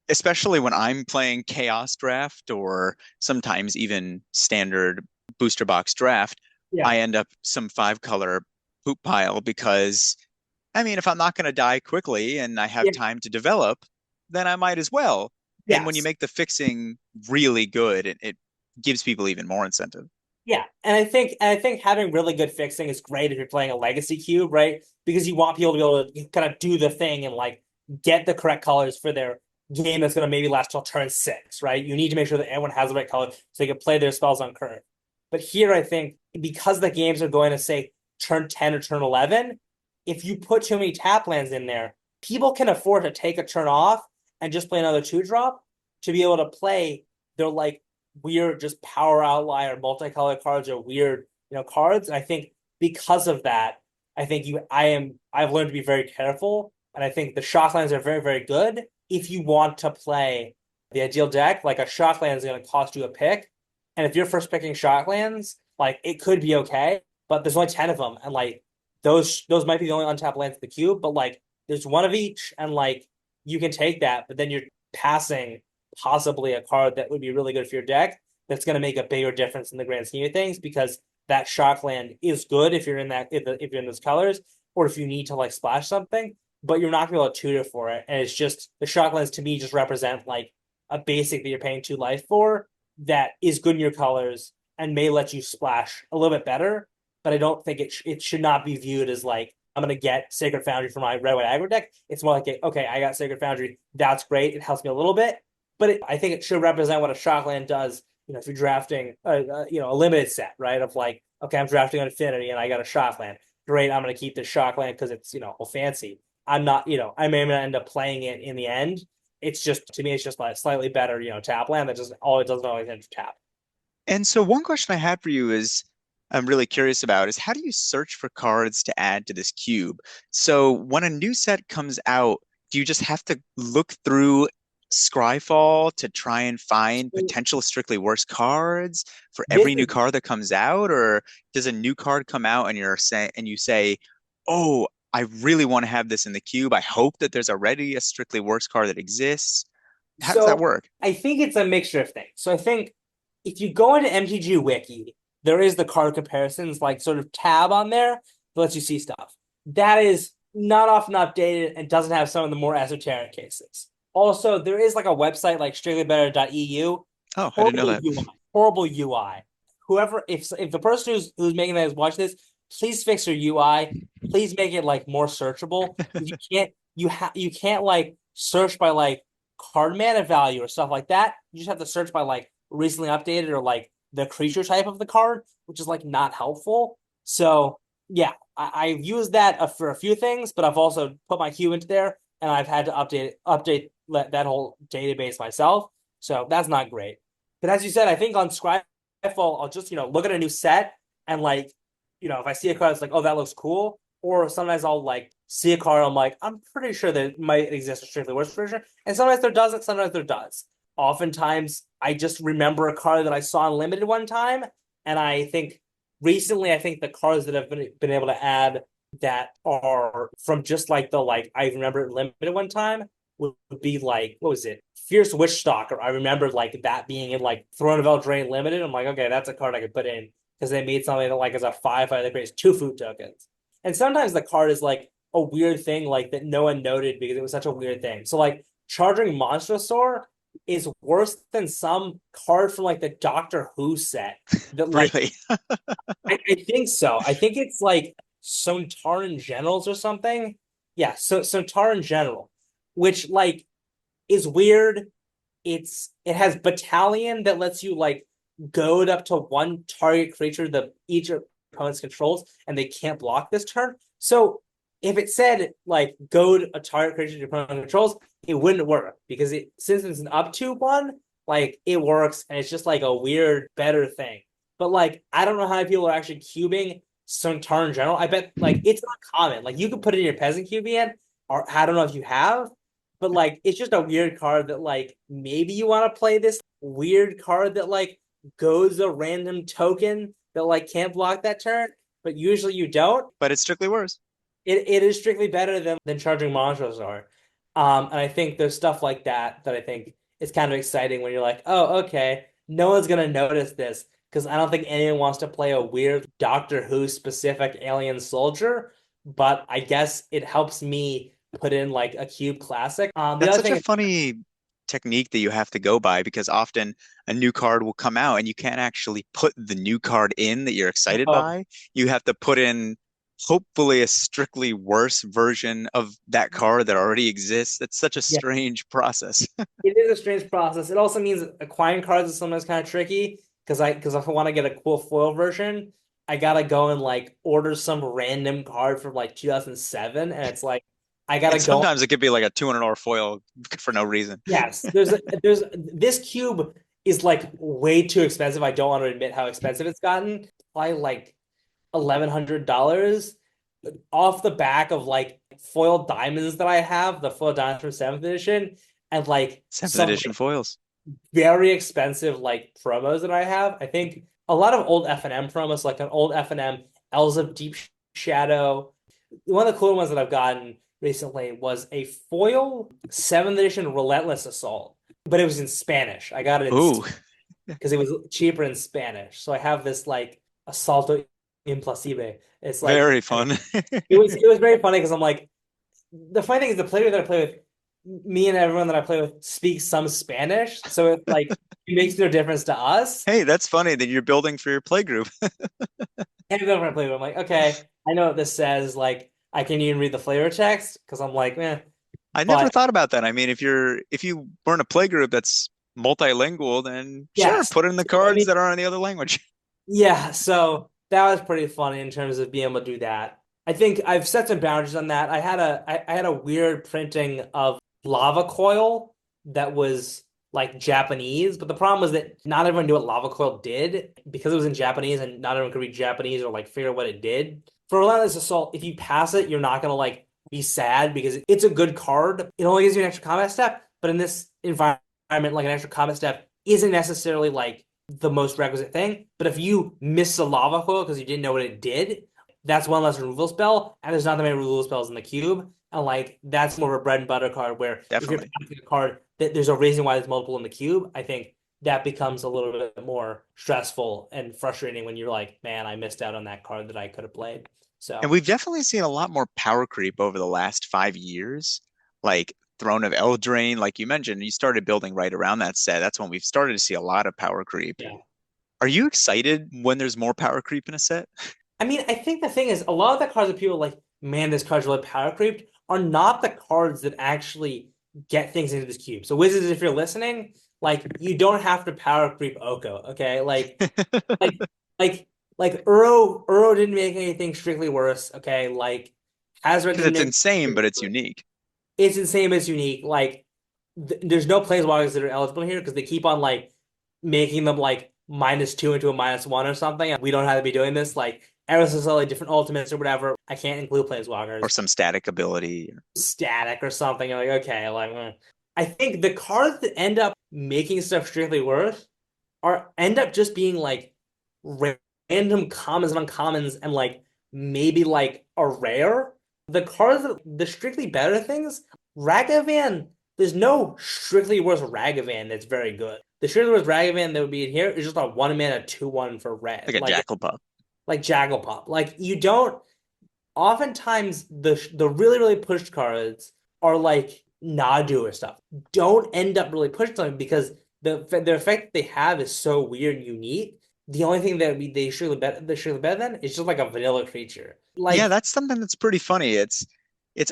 S1: especially when I'm playing Chaos Draft or sometimes even standard booster box draft,
S2: Yeah.
S1: I end up some five color poop pile because, I mean, if I'm not going to die quickly and I have
S2: Yeah.
S1: time to develop, then I might as well. And when you
S2: Yes.
S1: make the fixing really good, it gives people even more incentive.
S2: Yeah, and I think having really good fixing is great if you're playing a legacy cube, right? Because you want people to be able to kind of do the thing and like get the correct colors for their game that's going to maybe last till turn six, right? You need to make sure that everyone has the right color so they can play their spells on curve. But here, I think because the games are going to say turn 10 or turn 11, if you put too many tap lands in there, people can afford to take a turn off and just play another two drop to be able to play their like weird just power outlier multicolored cards or weird cards. I think because of that, I think I've learned to be very careful, and I think the shocklands are very very good if you want to play the ideal deck. Like a shockland is going to cost you a pick, and if you're first picking shocklands, like it could be okay, but there's only 10 of them, and like those might be the only untapped lands in the cube, but like there's one of each, and like you can take that, but then you're passing possibly a card that would be really good for your deck that's going to make a bigger difference in the grand scheme of things, because that shock land is good if you're in that if you're in those colors, or if you need to like splash something, but you're not going to be able to tutor for it. And it's just the shock lands to me just represent like a basic that you're paying two life for that is good in your colors and may let you splash a little bit better. But I don't think it should not be viewed as like I'm going to get Sacred Foundry for my red white aggro deck. It's more like, okay, I got Sacred Foundry. That's great. It helps me a little bit, but I think it should represent what a shockland does. If you're drafting a limited set, right? Of like, okay, I'm drafting on Infinity and I got a shockland. Great, I'm going to keep this shockland because it's fancy. I'm not, I may end up playing it in the end. It's just to me, it's just like slightly better, tap land that just all it doesn't always enter tap.
S1: And so one question I had for you is I'm really curious about is how do you search for cards to add to this cube? So when a new set comes out, do you just have to look through Scryfall to try and find
S2: So
S1: potential strictly worse cards for
S2: this
S1: every new
S2: is
S1: card that comes out? Or does a new card come out and you say, oh, I really want to have this in the cube. I hope that there's already a strictly worse card that exists. How does that
S2: So
S1: work?
S2: I think it's a mixture of things. So I think if you go into MTG Wiki, there is the card comparisons, like sort of tab on there that lets you see stuff. That is not often updated and doesn't have some of the more esoteric cases. Also, there is like a website like strictlybetter.eu.
S1: Oh, I didn't know
S2: Horrible
S1: that.
S2: UI. Horrible UI. Whoever, if the person who's making that is watch this, please fix your UI. Please make it like more searchable. You can't like search by like card mana value or stuff like that. You just have to search by like recently updated or like the creature type of the card, which is like not helpful. So yeah, I've used that for a few things, but I've also put my queue into there and I've had to update that whole database myself. So that's not great. But as you said, I think on Scryfall default, I'll just, look at a new set and like, if I see a card that's like, oh, that looks cool. Or sometimes I'll like see a card, I'm like, I'm pretty sure that it might exist a strictly worse version. And sometimes there doesn't, sometimes there does. Oftentimes I just remember a card that I saw in limited one time. And I think recently, I think the cards that have been able to add that are from just like the like I remember it limited one time would be like, what was it? Fierce Witch Stalker. I remember like that being in like Throne of Eldraine limited. I'm like, okay, that's a card I could put in because they made something that like is a 5/5 that creates 2 food tokens. And sometimes the card is like a weird thing like that no one noted because it was such a weird thing. So like charging Monstrosaur is worse than some card from like the Doctor Who set that like
S1: Really?
S2: I think so. I think it's like Sontaran Generals or something. Yeah, so Sontaran General, which like is weird. It has battalion that lets you like goad up to one target creature that each opponent's controls, and they can't block this turn. So if it said like goad a target creature your opponent controls, it wouldn't work because since it's an up to one, like it works and it's just like a weird better thing. But like I don't know how many people are actually cubing Sontaran General. I bet like it's not common. Like you could put it in your peasant QBN, or I don't know if you have, but like it's just a weird card that like maybe you want to play this weird card that like goes a random token that like can't block that turn, but usually you don't.
S1: But it's strictly worse.
S2: It is strictly better than charging monsters are. And I think there's stuff like that that I think is kind of exciting when you're like, oh, okay, no one's gonna notice this because I don't think anyone wants to play a weird Doctor Who specific alien soldier. But I guess it helps me put in like a cube classic. The
S1: That's
S2: other
S1: such a
S2: thing is,
S1: funny technique that you have to go by because often a new card will come out and you can't actually put the new card in that you're excited
S2: oh,
S1: by. You have to put in hopefully a strictly worse version of that card that already exists. That's such a
S2: yeah,
S1: strange process.
S2: it is a strange process. It also means acquiring cards is sometimes kind of tricky because if I want to get a cool foil version, I gotta go and like order some random card from like 2007, and it's like I gotta
S1: And
S2: go.
S1: sometimes it could be like a $200 foil for no reason.
S2: Yes, there's this cube is like way too expensive. I don't want to admit how expensive it's gotten. By like $1,100 off the back of like foil diamonds that I have, the foil diamonds from seventh edition, and like
S1: Seventh
S2: some
S1: edition foils.
S2: very expensive like promos that I have. I think a lot of old F&M promos, like an old F&M Elves of Deep Shadow. One of the cool ones that I've gotten recently was a foil 7th edition Relentless Assault, but it was in Spanish. I got it in
S1: Ooh,
S2: because it was cheaper in Spanish. So I have this like Assalto Implacable. It's like
S1: very fun.
S2: it was very funny because I'm like the funny thing is the player that I play with, me and everyone that I play with speaks some Spanish, so it's like it makes no difference to us.
S1: Hey, that's funny that you're building for your play group.
S2: And everyone I play with, I'm like, okay, I know what this says. Like, I can even read the flavor text because I'm like, eh.
S1: I never
S2: But
S1: thought about that. I mean, if you were in a play group that's multilingual, then sure,
S2: yes,
S1: put in the
S2: I
S1: cards
S2: mean,
S1: that are in the other language.
S2: yeah. So that was pretty funny in terms of being able to do that. I think I've set some boundaries on that. I had a weird printing of lava coil that was like Japanese, but the problem was that not everyone knew what lava coil did because it was in Japanese and not everyone could read Japanese or like figure out what it did. For Relentless Assault, if you pass it, you're not gonna like be sad because it's a good card. It only gives you an extra combat step, but in this environment, like an extra combat step isn't necessarily like the most requisite thing. But if you miss the lava coil because you didn't know what it did, that's one less removal spell, and there's not that many removal spells in the cube. And like that's more of a bread and butter card where if you're
S1: Definitely.
S2: passing a card that there's a reason why there's multiple in the cube, I think that becomes a little bit more stressful and frustrating when you're like, man, I missed out on that card that I could have played.
S1: And
S2: So
S1: we've definitely seen a lot more power creep over the last 5 years. Like Throne of Eldraine, like you mentioned, you started building right around that set. That's when we've started to see a lot of power creep.
S2: yeah.
S1: Are you excited when there's more power creep in a set?
S2: I mean, I think the thing is, a lot of the cards that people are like, man, this card's really power creeped, are not the cards that actually get things into this cube. So, Wizards, if you're listening, like, you don't have to power creep Oko, okay? Like, like, Uro didn't make anything strictly worse, okay? Like, Hazard
S1: Because
S2: didn't
S1: it's
S2: make
S1: insane,
S2: anything
S1: but it's
S2: worse.
S1: unique.
S2: It's insane, but it's unique. Like, there's no planeswalkers that are eligible here because they keep on like making them like -2 into a -1 or something. And we don't have to be doing this. Like ever so slightly different ultimates or whatever. I can't include
S1: Or
S2: planeswalkers.
S1: some static ability.
S2: Static or something. You're like, okay, like I think the cards that end up making stuff strictly worse are end up just being like random commons and uncommons and like maybe like a rare. The cards that the strictly better things, Ragavan, there's no strictly worse Ragavan that's very good. The strictly worse Ragavan that would be in here is just a 1 mana 2/1 for red.
S1: Like a jackal pup.
S2: Like Jagglepop. Like you don't oftentimes the really really pushed cards are like Nadu or stuff. Don't end up really pushing something because the effect they have is so weird and unique. The only thing that they surely better than is just like a vanilla creature.
S1: Yeah,
S2: Like
S1: that's something that's pretty funny. It's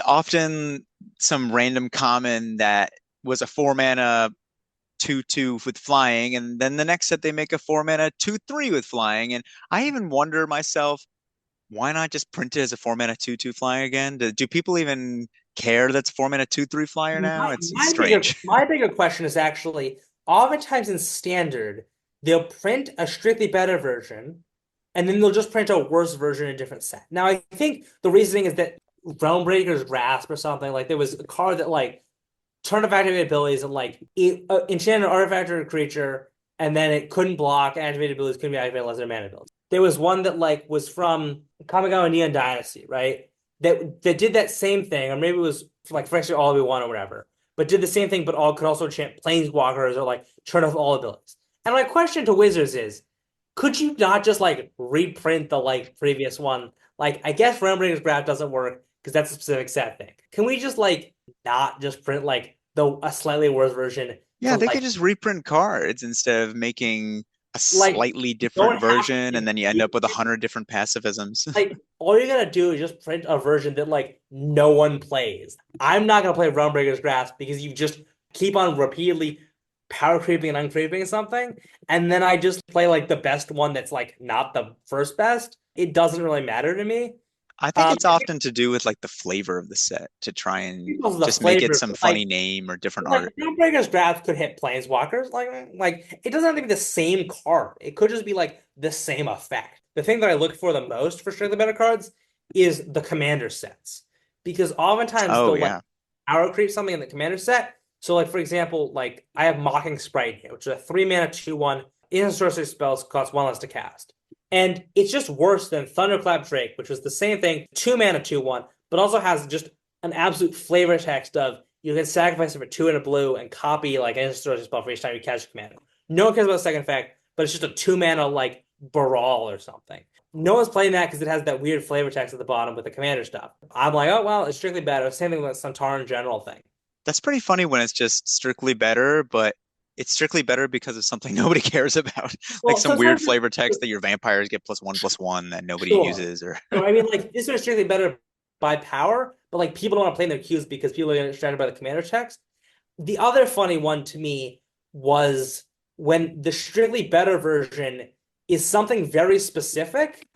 S1: often some random common that was a 4 mana 2/2 with flying, and then the next set they make a 4 mana 2/3 with flying. And I even wonder myself, why not just print it as a 4 mana 2/2 flying again? Do people even care that's 4 mana 2/3 flyer now? It's strange.
S2: my bigger question is actually oftentimes in standard, they'll print a strictly better version, and then they'll just print a worse version in a different set. Now, I think the reasoning is that Realmbreaker's Grasp or something, like there was a card that like turn of activated abilities and like it enchanted an artifact or a creature, and then it couldn't block, and activated abilities couldn't be activated unless they're mana abilities. There was one that like was from Kamigawa Neon Dynasty, right? That did that same thing, or maybe it was like for actually all we want or whatever, but did the same thing, but all could also enchant planeswalkers or like turn off all abilities. And my question to Wizards is, could you not just like reprint the like previous one? Like, I guess Realmbreaker's Graph doesn't work because that's a specific set thing. Can we just like not just print like the a slightly worse version
S1: Yeah,
S2: for
S1: they could just reprint cards instead of making a
S2: like
S1: slightly
S2: you
S1: different
S2: don't have
S1: version, and
S2: to
S1: then you end up with 100 different pacifisms.
S2: like all you gotta do is just print a version that like no one plays. I'm not gonna play Realmbreaker's Grasp because you just keep on repeatedly power creeping and uncreeping something, and then I just play like the best one that's like not the first best. It doesn't really matter to me.
S1: I think it's often to do with like the flavor of the set to try and
S2: Because of the
S1: just make it
S2: flavor,
S1: some
S2: but
S1: funny name or different
S2: like
S1: art.
S2: Breaker's Grasp could hit Planeswalkers. Like it doesn't have to be the same card. It could just be like the same effect. The thing that I look for the most for strictly better cards is the commander sets. Because oftentimes
S1: Oh
S2: they'll like
S1: yeah.
S2: power creep something in the commander set. So like for example, like I have Mocking Sprite here, which is a 3 mana 2/1 instant sorcery spells cost 1 less to cast. And it's just worse than Thunderclap Drake, which was the same thing, 2 mana 2/1, but also has just an absolute flavor text of you can sacrifice it for 2 and a blue and copy like an instant spell for each time you catch a commander. No one cares about the second effect, but it's just a 2 mana like Baral or something. No one's playing that because it has that weird flavor text at the bottom with the commander stuff. I'm like, oh well, it's strictly better. Same thing with the Santarin general thing.
S1: That's pretty funny when it's just strictly better, but it's strictly better because of something nobody cares about. Like
S2: Well,
S1: some weird
S2: sometimes
S1: flavor text that your vampires get +1/+1 that nobody
S2: sure.
S1: uses or
S2: So I mean, like this is strictly better by power, but like people don't want to play in their queues because people are distracted by the commander text. The other funny one to me was when the strictly better version is something very specific,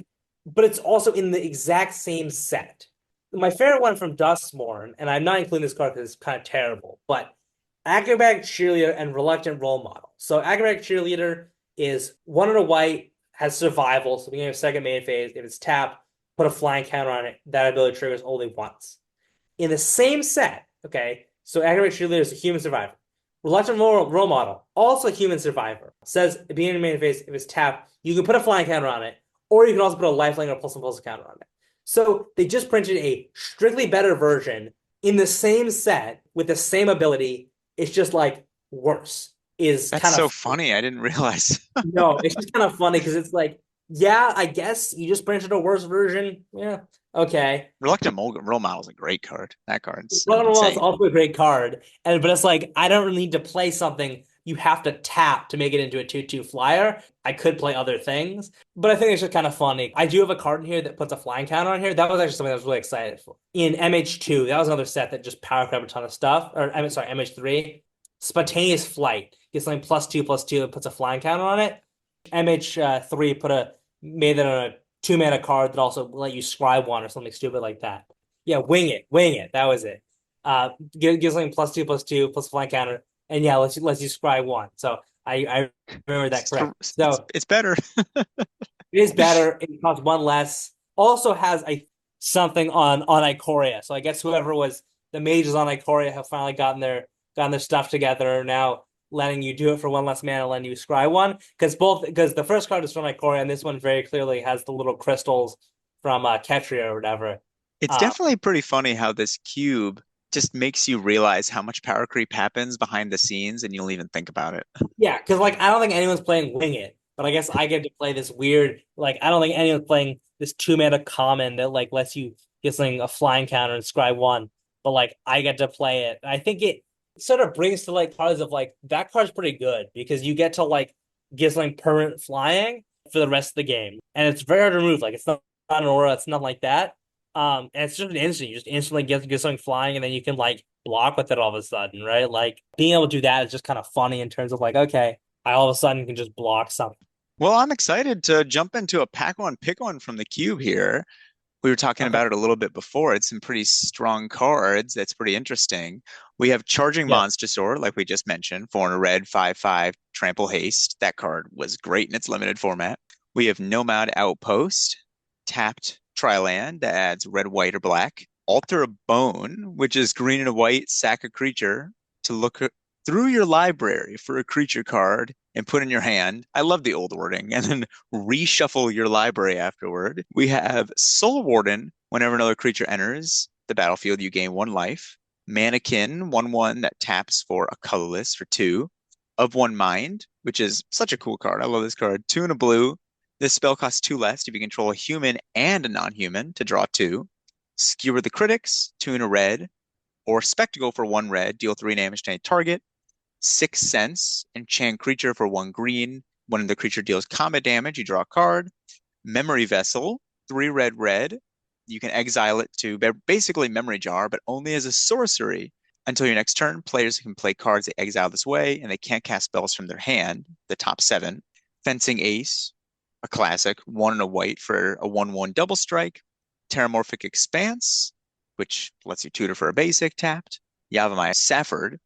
S2: but it's also in the exact same set. My favorite one from Dustmorn, and I'm not including this card because it's kind of terrible, but Acrobatic Cheerleader and Reluctant Role Model. So Acrobatic Cheerleader is 1 and a white, has survival, so beginning of second main phase. If it's tapped, put a flying counter on it. That ability triggers only once. In the same set, okay, so Acrobatic Cheerleader is a human survivor. Reluctant Role Model, also a human survivor. Says at the beginning of main phase, if it's tapped, you can put a flying counter on it, or you can also put a lifelink or plus counter on it. So they just printed a strictly better version in the same set with the same ability. It's just like worse. Is
S1: that's
S2: kind
S1: so
S2: of
S1: funny. I didn't realize.
S2: no, it's just kind of funny because it's like, yeah, I guess you just printed a worse version. Yeah, okay.
S1: Role Model is a great card. That card's
S2: Brother Wall is
S1: insane.
S2: also a great card, and but it's like I don't really need to play something you have to tap to make it into a 2/2 flyer. I could play other things, but I think it's just kind of funny. I do have a card in here that puts a flying counter on here. That was actually something I was really excited for. In MH2, that was another set that just power grab a ton of stuff. Or I mean, sorry, MH3, Spontaneous Flight gets something +2/+2 and puts a flying counter on it. MH3 made that on a 2 mana card that also let you scribe one or something stupid like that. Yeah, wing it. That was it. Gives something +2/+2 plus flank counter, and yeah, let's you scry one. So I remember that correct.
S1: It's
S2: So
S1: it's better.
S2: it is better. It costs one less. Also has something on Ikoria. So I guess whoever was the mages on Ikoria have finally gotten their stuff together. Now letting you do it for one less mana, letting you scry one. Because the first card is from Ikoria, and this one very clearly has the little crystals from Ketria or whatever.
S1: It's
S2: Um,
S1: definitely pretty funny how this cube just makes you realize how much power creep happens behind the scenes and you'll even think about it.
S2: Yeah, because like I don't think anyone's playing Wing It, but I guess I get to play this weird. Like I don't think anyone's playing this 2 mana common that like lets you get something a flying counter and scry one. But like I get to play it. And I think it sort of brings to like cards of like that card's pretty good because you get to like get something permanent flying for the rest of the game, and it's very hard to remove. Like it's not an aura, it's nothing like that. And it's just an instant. You just instantly get something flying, and then you can like block with it all of a sudden, right? Like being able to do that is just kind of funny in terms of like, okay, I all of a sudden can just block something.
S1: Well, I'm excited to jump into a pack one, pick one from the cube here. We were talking
S2: Okay.
S1: about it a little bit before. It's some pretty strong cards. That's pretty interesting. We have Charging
S2: Yeah.
S1: Monster, like we just mentioned, 4 and a red, 5/5, Trample Haste. That card was great in its limited format. We have Nomad Outpost, tapped Triland that adds red, white, or black. Altar of Bone, which is green and a white, sack a creature to look through your library for a creature card and put in your hand. I love the old wording. And then reshuffle your library afterward. We have Soul Warden. Whenever another creature enters the battlefield, you gain 1 life. Mannequin, 1/1 that taps for a colorless for 2. Of One Mind, which is such a cool card. I love this card. 2 and a blue. This spell costs 2 less if you control a human and a non-human to draw 2. Skewer the Critics, 2 and a red. Or Spectacle for 1 red, deal 3 damage to any target. Sixth Sense, enchant creature for 1 green. When the creature deals combat damage, you draw a card. Memory Vessel, 3 red, red. You can exile it to basically Memory Jar, but only as a sorcery. Until your next turn, players can play cards they exile this way, and they can't cast spells from their hand, the top 7. Fencing Ace, a classic, 1 and a white for a 1/1 double strike. Terramorphic Expanse, which lets you tutor for a basic tapped. Yavimaya Safford,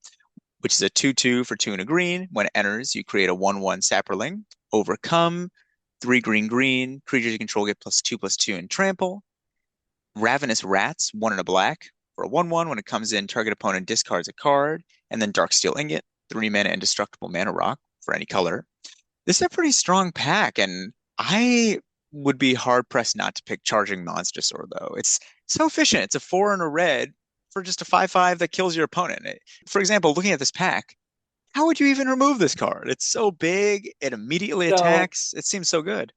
S1: which is a 2/2 for 2 and a green. When it enters, you create a 1/1 sapperling. Overcome, 3 green green. Creatures you control get +2/+2 and trample. Ravenous Rats, 1 and a black. For a 1/1, when it comes in, target opponent discards a card. And then Darksteel Ingot, 3 mana indestructible mana rock for any color. This is a pretty strong pack, and I would be hard pressed not to pick Charging Monster, though. It's so efficient. It's a 4 and a red for just a 5/5 that kills your opponent. For example, looking at this pack, how would you even remove this card? It's so big, it immediately
S2: So
S1: attacks. It seems so good.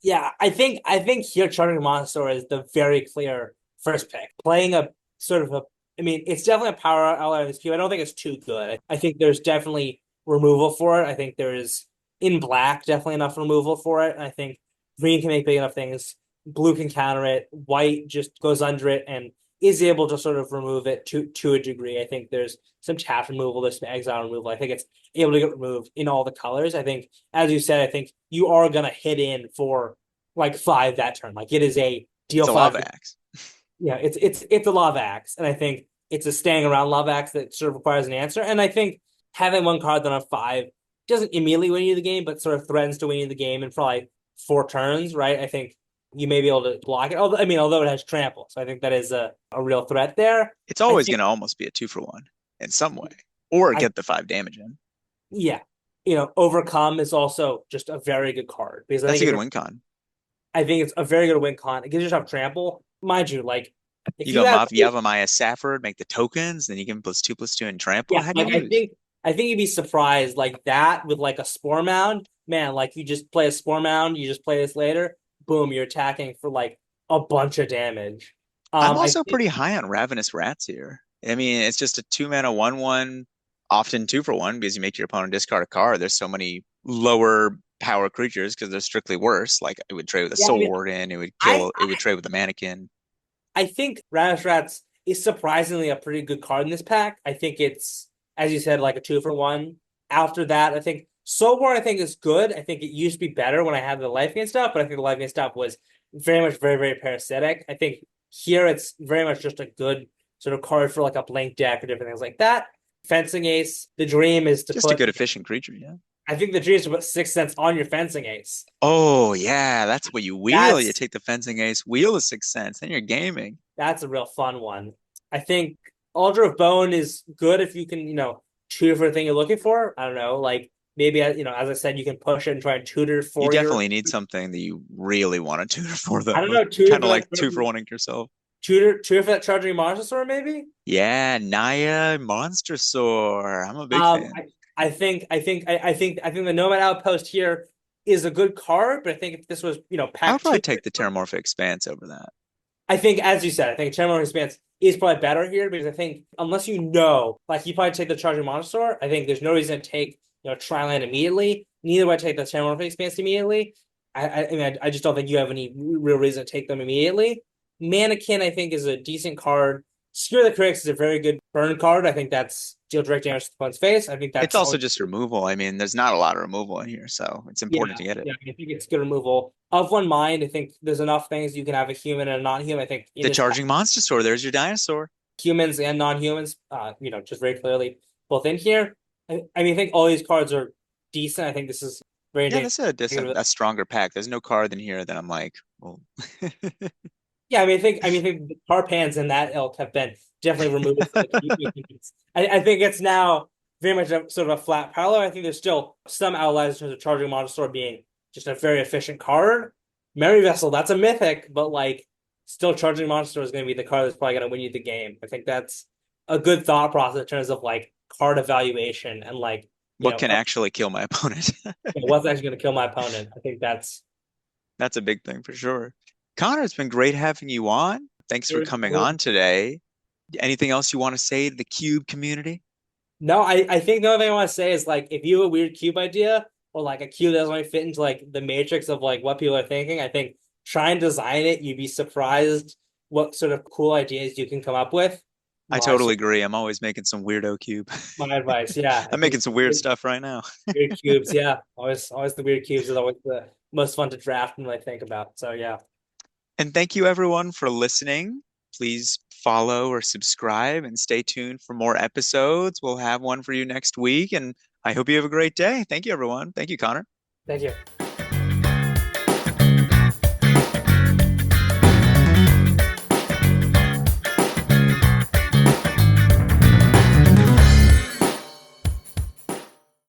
S2: yeah, I think here Charging Monster is the very clear first pick. Playing a sort of a, I mean, it's definitely a power outlet of this cube. I don't think it's too good. I think there's definitely removal for it. I think there is in black definitely enough removal for it. I think green can make big enough things. Blue can counter it. White just goes under it and is able to sort of remove it to a degree. I think there's some tap removal, there's some exile removal. I think it's able to get removed in all the colors. I think, as you said, I think you are gonna hit in for like 5 that turn. Like it is a deal
S1: It's a lava
S2: 5.
S1: axe.
S2: Yeah, it's a love axe, and I think it's a staying around love axe that sort of requires an answer. And I think having one card that on 5 doesn't immediately win you the game, but sort of threatens to win you the game in probably 4 turns, right? I think you may be able to block it. Although it has trample, so I think that is a real threat there.
S1: It's
S2: I
S1: always
S2: think
S1: going to almost be a 2-for-1 in some way, or
S2: I
S1: get the 5 damage in.
S2: yeah, overcome is also just a very good card because
S1: That's a good win con.
S2: I think it's a very good win con. It gives yourself trample, mind you. Like if
S1: You
S2: you
S1: go
S2: have
S1: Yavimaya Safford, make the tokens, then you give him +2/+2 and trample.
S2: yeah,
S1: How do you
S2: like I
S1: lose?
S2: think I think you'd be surprised like that with like a spore mound. Man, like you just play a spore mound, you just play this later, boom, you're attacking for like a bunch of damage.
S1: I'm
S2: I
S1: also
S2: think
S1: pretty high on Ravenous Rats here. I mean, it's just a 2 mana 1/1, often 2-for-1 because you make your opponent discard a card. There's so many lower power creatures because they're strictly worse. Like it would trade with a
S2: yeah, I
S1: Soul
S2: mean
S1: Warden, it would
S2: I
S1: kill, it would trade with a Mannequin.
S2: I think Radish Rats is surprisingly a pretty good card in this pack. I think it's, as you said, like a 2-for-1. After that, I think Soul War I think is good. I think it used to be better when I had the life gain stuff, but I think the life gain stuff was very much very, very parasitic. I think here it's very much just a good sort of card for like a blank deck or different things like that. Fencing Ace, the dream is to
S1: Just a
S2: put
S1: good efficient creature, yeah.
S2: I think the dream is to put 6 cents on your fencing ace.
S1: Oh yeah, that's what you wheel. You
S2: That's
S1: take the fencing ace, wheel the 6 cents, then you're gaming.
S2: that's a real fun one. I think Altar of Bone is good if you can, tutor for the thing you're looking for. I don't know, like maybe as I said, you can push it and try and tutor
S1: You
S2: for your.
S1: definitely need something that you really want to tutor for,
S2: I don't
S1: though.
S2: know, tutor
S1: Kind
S2: for
S1: of
S2: that
S1: like two for one yourself.
S2: tutor for that charging monster sword, maybe.
S1: Yeah, Naya Monster Soar. I'm a big
S2: Um,
S1: fan.
S2: I, I think the Nomad Outpost here is a good card, but I think if this was
S1: I would
S2: pack
S1: probably
S2: two,
S1: take the Terramorphic Expanse over that.
S2: I think as you said, I think Chainmail Expanse is probably better here because I think unless like you probably take the Charging Monosaur, I think there's no reason to take Triland immediately. Neither would I take the Chainmail Expanse immediately. I just don't think you have any real reason to take them immediately. Mannequin, I think, is a decent card. Secure the Critics is a very good burn card. I think that's deal direct damage to the opponent's face. I think
S1: It's
S2: that's
S1: also
S2: always
S1: just removal. I mean, there's not a lot of removal in here, so it's important
S2: yeah,
S1: to get it.
S2: yeah. I think it's good removal. Of One Mind, I think there's enough things you can have a human and a non-human. I think in
S1: The
S2: this pack,
S1: Charging Monster Sword, there's your dinosaur.
S2: humans and non-humans, just very clearly both in here. I think all these cards are decent. I think this is very
S1: Yeah,
S2: interesting.
S1: that's a decent, a stronger pack. There's no card in here that I'm like, well,
S2: Yeah, I think the car pans in that ilk have been definitely removed from the keeping. I think it's now very much a sort of a flat parallel. I think there's still some outliers in terms of charging Monosaur being just a very efficient card. Merry Vessel, that's a mythic, but like still charging Monosaur is going to be the card that's probably going to win you the game. I think that's a good thought process in terms of like card evaluation and like
S1: what can actually kill my opponent?
S2: what's actually going to kill my opponent. I think that's
S1: That's a big thing for sure. Connor, it's been great having you on. Thanks for coming on today. Anything else you want to say to the Cube community?
S2: No, I think the only thing I want to say is like if you have a weird cube idea or like a cube that doesn't really fit into like the matrix of like what people are thinking, I think try and design it. You'd be surprised what sort of cool ideas you can come up with.
S1: I
S2: My
S1: totally agree. I'm always making some weirdo cube.
S2: my advice, yeah, I
S1: I'm
S2: think
S1: making some weird stuff right now.
S2: weird cubes, yeah, always the weird cubes is always the most fun to draft and like think about. So yeah,
S1: And thank you everyone for listening. Please follow or subscribe and stay tuned for more episodes. We'll have one for you next week, and I hope you have a great day. Thank you, everyone. Thank you, Connor.
S2: thank you.